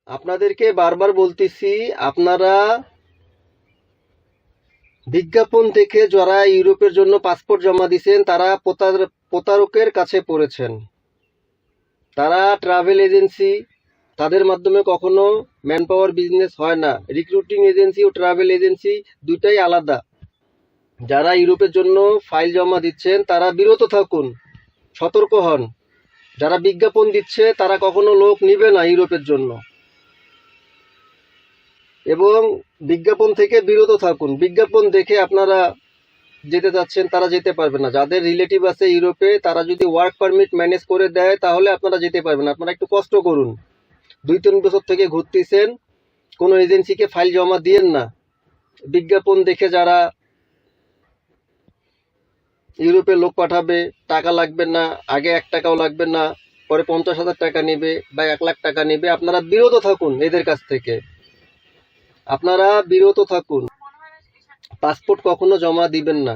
আপনাদেরকে বারবার বলতেছি, আপনারা বিজ্ঞাপন দেখে যারা ইউরোপের জন্য পাসপোর্ট জমা দিয়েছেন তারা প্রতারকের কাছে পড়েছেন। তারা ট্রাভেল এজেন্সি, তাদের মাধ্যমে কখনো ম্যান পাওয়ার বিজনেস হয় না। রিক্রুটিং এজেন্সি ও ট্রাভেল এজেন্সি দুইটাই আলাদা। যারা ইউরোপের জন্য ফাইল জমা দিচ্ছেন তারা বিরত থাকুন, সতর্ক হন। যারা বিজ্ঞাপন দিচ্ছে তারা কখনো লোক নিবে না ইউরোপের জন্য, এবং বিজ্ঞাপন থেকে বিরত থাকুন। বিজ্ঞাপন দেখে আপনারা যেতে চাচ্ছেন তারা যেতে পারবে না। যাদের রিলেটিভ আছে ইউরোপে তারা যদি ওয়ার্ক পারমিট ম্যানেজ করে দেয় তাহলে আপনারা যেতে পারবেন। আপনারা একটু কষ্ট করুন। 2-3 বছর থেকে ঘুরতেছেন, কোনো এজেন্সিকে ফাইল জমা দিয়েন না। বিজ্ঞাপন দেখে যারা ইউরোপে লোক পাঠাবে, টাকা লাগবে না, আগে 1 টাকাও লাগবে না, পরে 50,000 টাকা নেবে বা 1 লাখ টাকা নেবে, আপনারা বিরত থাকুন এদের কাছ থেকে। আপনারা বিরত থাকুন, পাসপোর্ট কখনো জমা দিবেন না।